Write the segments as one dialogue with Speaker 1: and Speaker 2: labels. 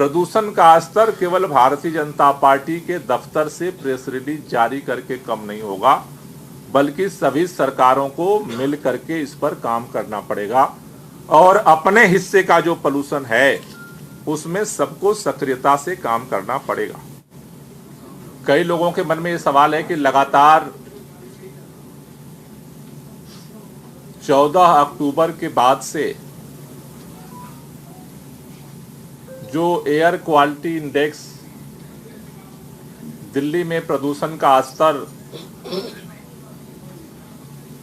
Speaker 1: प्रदूषण का स्तर केवल भारतीय जनता पार्टी के दफ्तर से प्रेस रिलीज जारी करके कम नहीं होगा, बल्कि सभी सरकारों को मिल करके इस पर काम करना पड़ेगा और अपने हिस्से का जो पोल्यूशन है उसमें सबको सक्रियता से काम करना पड़ेगा। कई लोगों के मन में ये सवाल है कि लगातार 14 अक्टूबर के बाद से जो एयर क्वालिटी इंडेक्स दिल्ली में प्रदूषण का स्तर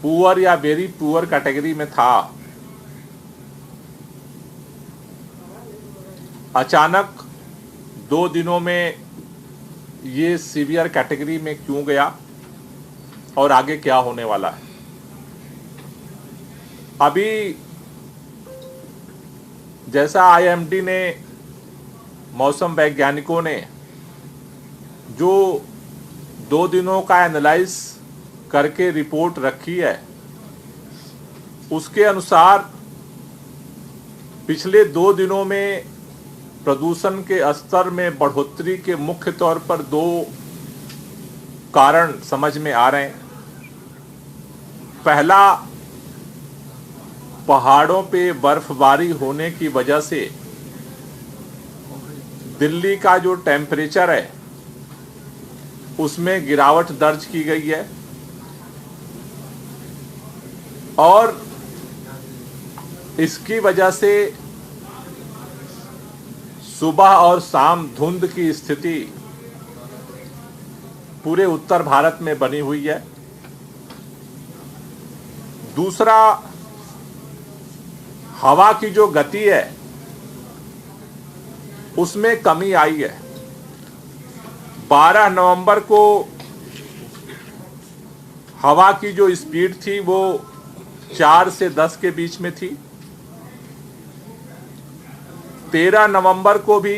Speaker 1: पुअर या वेरी पुअर कैटेगरी में था, अचानक 2 दिनों में ये सीवियर कैटेगरी में क्यों गया और आगे क्या होने वाला है। अभी जैसा आईएमडी ने, मौसम वैज्ञानिकों ने जो 2 दिनों का एनालाइज करके रिपोर्ट रखी है, उसके अनुसार पिछले 2 दिनों में प्रदूषण के स्तर में बढ़ोतरी के मुख्य तौर पर 2 कारण समझ में आ रहे हैं। पहला, पहाड़ों पे बर्फबारी होने की वजह से दिल्ली का जो टेम्परेचर है उसमें गिरावट दर्ज की गई है और इसकी वजह से सुबह और शाम धुंध की स्थिति पूरे उत्तर भारत में बनी हुई है। दूसरा, हवा की जो गति है उसमें कमी आई है। 12 नवंबर को हवा की जो स्पीड थी वो 4 से 10 के बीच में थी। 13 नवंबर को भी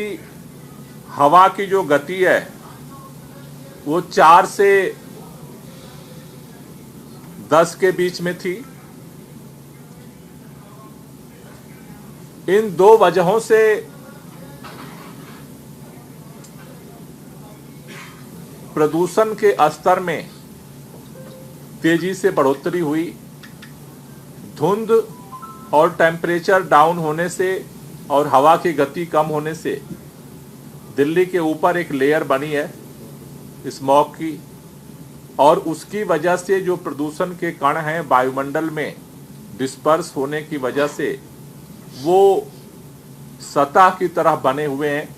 Speaker 1: हवा की जो गति है वो 4 से 10 के बीच में थी। इन 2 वजहों से प्रदूषण के स्तर में तेजी से बढ़ोतरी हुई। धुंध और टेम्परेचर डाउन होने से और हवा की गति कम होने से दिल्ली के ऊपर एक लेयर बनी है स्मॉग की, और उसकी वजह से जो प्रदूषण के कण हैं वायुमंडल में डिस्पर्स होने की वजह से वो सतह की तरह बने हुए हैं।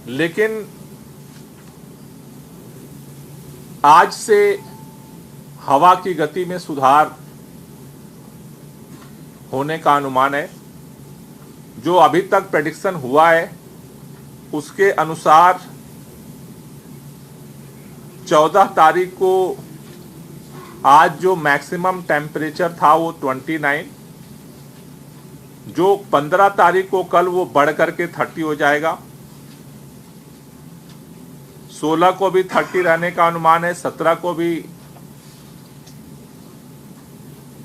Speaker 1: लेकिन आज से हवा की गति में सुधार होने का अनुमान है। जो अभी तक प्रेडिक्शन हुआ है उसके अनुसार 14 तारीख को आज जो मैक्सिमम टेम्परेचर था वो 29, जो 15 तारीख को कल वो बढ़ करके 30 हो जाएगा। 16 को भी 30 रहने का अनुमान है, 17 को भी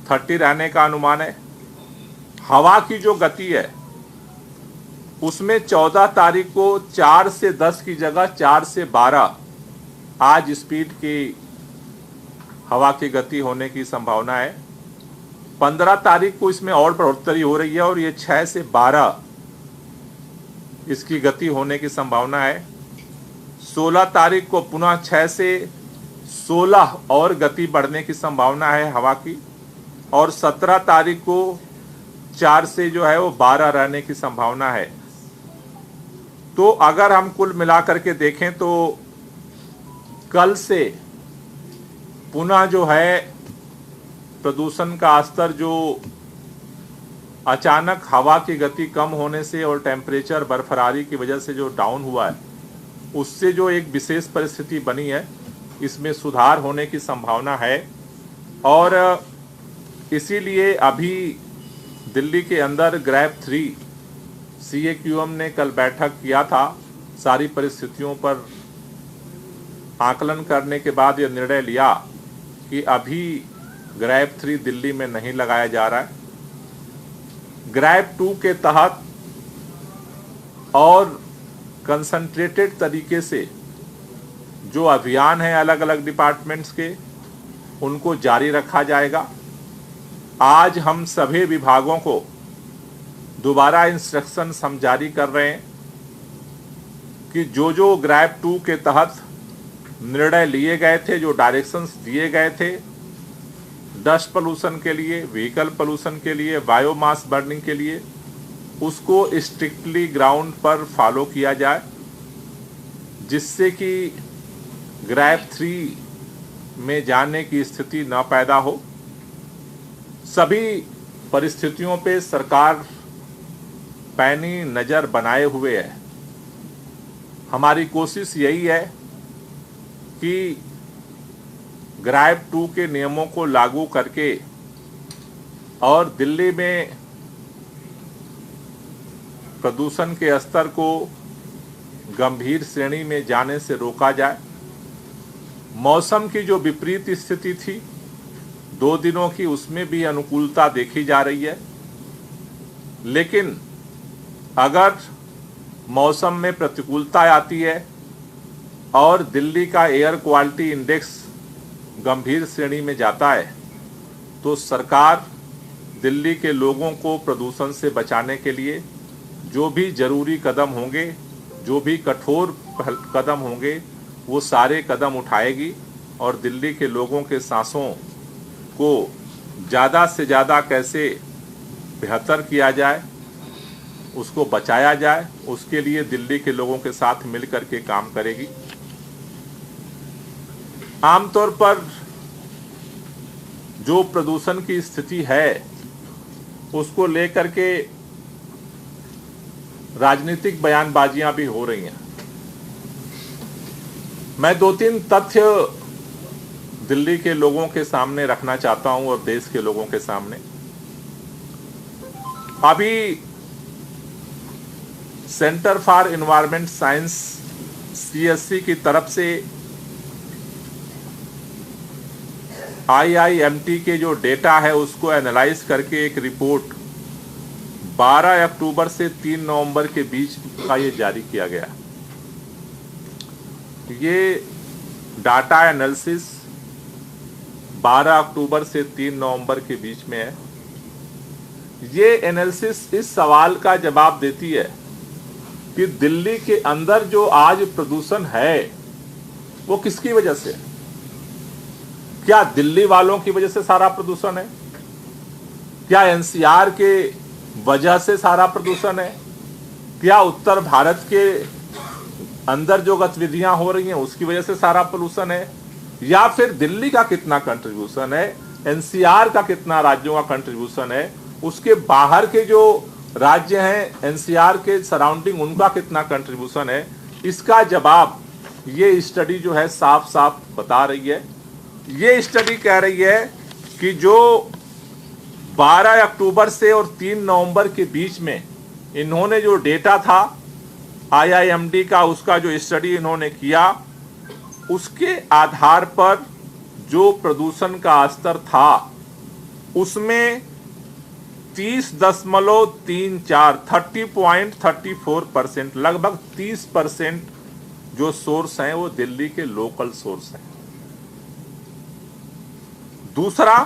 Speaker 1: 30 रहने का अनुमान है। हवा की जो गति है उसमें 14 तारीख को 4 से 10 की जगह 4 से 12 आज स्पीड की हवा की गति होने की संभावना है। 15 तारीख को इसमें और बढ़ोतरी हो रही है और ये 6 से 12 इसकी गति होने की संभावना है। 16 तारीख को पुनः 6 से 16 और गति बढ़ने की संभावना है हवा की, और 17 तारीख को 4 से जो है वो 12 रहने की संभावना है। तो अगर हम कुल मिलाकर के देखें तो कल से पुनः जो है प्रदूषण का स्तर जो अचानक हवा की गति कम होने से और टेम्परेचर बर्फबारी की वजह से जो डाउन हुआ है उससे जो एक विशेष परिस्थिति बनी है इसमें सुधार होने की संभावना है। और इसीलिए अभी दिल्ली के अंदर ग्रैप 3 CAQM ने कल बैठक किया था। सारी परिस्थितियों पर आकलन करने के बाद यह निर्णय लिया कि अभी ग्रैप 3 दिल्ली में नहीं लगाया जा रहा है। ग्रैप 2 के तहत और कंसंट्रेटेड तरीके से जो अभियान है अलग अलग डिपार्टमेंट्स के, उनको जारी रखा जाएगा। आज हम सभी विभागों को दोबारा इंस्ट्रक्शन हम जारी कर रहे हैं कि जो ग्रैब 2 के तहत निर्णय लिए गए थे, जो डायरेक्शंस दिए गए थे डस्ट पोल्यूशन के लिए, व्हीकल पोल्यूशन के लिए, बायोमास बर्निंग के लिए, उसको स्ट्रिक्टली ग्राउंड पर फॉलो किया जाए, जिससे कि ग्रैब 3 में जाने की स्थिति न पैदा हो। सभी परिस्थितियों पे सरकार पैनी नज़र बनाए हुए है। हमारी कोशिश यही है कि ग्रैब 2 के नियमों को लागू करके और दिल्ली में प्रदूषण के स्तर को गंभीर श्रेणी में जाने से रोका जाए। मौसम की जो विपरीत स्थिति थी 2 दिनों की, उसमें भी अनुकूलता देखी जा रही है, लेकिन अगर मौसम में प्रतिकूलता आती है और दिल्ली का एयर क्वालिटी इंडेक्स गंभीर श्रेणी में जाता है, तो सरकार दिल्ली के लोगों को प्रदूषण से बचाने के लिए जो भी जरूरी कदम होंगे, जो भी कठोर कदम होंगे, वो सारे कदम उठाएगी और दिल्ली के लोगों के सांसों को ज़्यादा से ज़्यादा कैसे बेहतर किया जाए, उसको बचाया जाए, उसके लिए दिल्ली के लोगों के साथ मिलकर के काम करेगी। आमतौर पर जो प्रदूषण की स्थिति है उसको लेकर के राजनीतिक बयानबाजियां भी हो रही हैं। मैं 2-3 तथ्य दिल्ली के लोगों के सामने रखना चाहता हूं और देश के लोगों के सामने। अभी centre for environment science CSC की तरफ से IIMT के जो डेटा है उसको एनालाइज करके एक रिपोर्ट 12 अक्टूबर से 3 नवंबर के बीच का ये जारी किया गया। ये डाटा एनालिसिस 12 अक्टूबर से 3 नवंबर के बीच में है। ये एनालिसिस इस सवाल का जवाब देती है कि दिल्ली के अंदर जो आज प्रदूषण है वो किसकी वजह से? क्या दिल्ली वालों की वजह से सारा प्रदूषण है? क्या NCR के वजह से सारा प्रदूषण है? क्या उत्तर भारत के अंदर जो गतिविधियां हो रही हैं उसकी वजह से सारा पोल्यूशन है? या फिर दिल्ली का कितना कंट्रीब्यूशन है, NCR का कितना राज्यों का कंट्रीब्यूशन है, उसके बाहर के जो राज्य हैं NCR के सराउंडिंग उनका कितना कंट्रीब्यूशन है? इसका जवाब ये स्टडी जो है साफ साफ बता रही है। ये स्टडी कह रही है कि जो 12 अक्टूबर से और 3 नवंबर के बीच में इन्होंने जो डेटा था IIMD का, उसका जो स्टडी इन्होंने किया, उसके आधार पर जो प्रदूषण का स्तर था उसमें 30.34% लगभग 30% जो सोर्स हैं वो दिल्ली के लोकल सोर्स हैं। दूसरा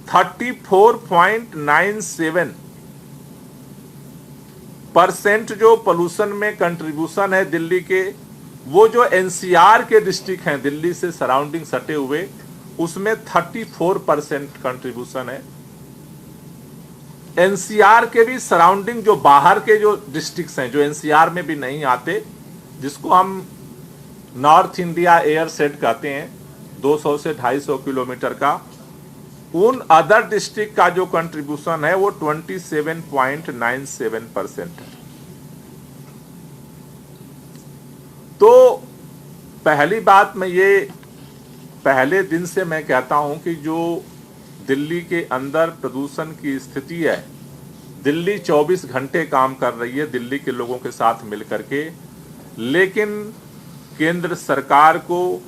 Speaker 1: 34.97% जो पोल्यूशन में कंट्रीब्यूशन है दिल्ली के, वो जो NCR के डिस्ट्रिक्ट हैं दिल्ली से सराउंडिंग सटे हुए, उसमें 34% कंट्रीब्यूशन है। NCR के भी सराउंडिंग जो बाहर के जो डिस्ट्रिक्ट्स हैं, जो NCR में भी नहीं आते, जिसको हम नॉर्थ इंडिया एयर सेट कहते हैं, 200 से 250 किलोमीटर का, उन अदर डिस्ट्रिक्ट का जो कंट्रीब्यूशन है वो 27.97% है। तो पहली बात मैं ये पहले दिन से मैं कहता हूं कि जो दिल्ली के अंदर प्रदूषण की स्थिति है, दिल्ली 24 घंटे काम कर रही है दिल्ली के लोगों के साथ मिलकर के, लेकिन केंद्र सरकार को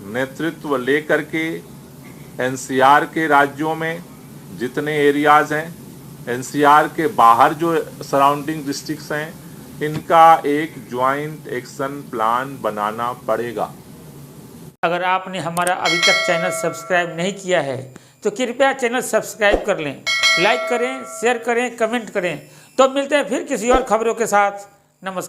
Speaker 1: नेतृत्व लेकर के NCR के राज्यों में जितने एरियाज हैं, NCR के बाहर जो सराउंडिंग डिस्ट्रिक्ट्स हैं, इनका एक ज्वाइंट एक्शन प्लान बनाना पड़ेगा।
Speaker 2: अगर आपने हमारा अभी तक चैनल सब्सक्राइब नहीं किया है तो कृपया चैनल सब्सक्राइब कर लें, लाइक करें, शेयर करें, कमेंट करें। तो मिलते हैं फिर किसी और खबरों के साथ। नमस्कार।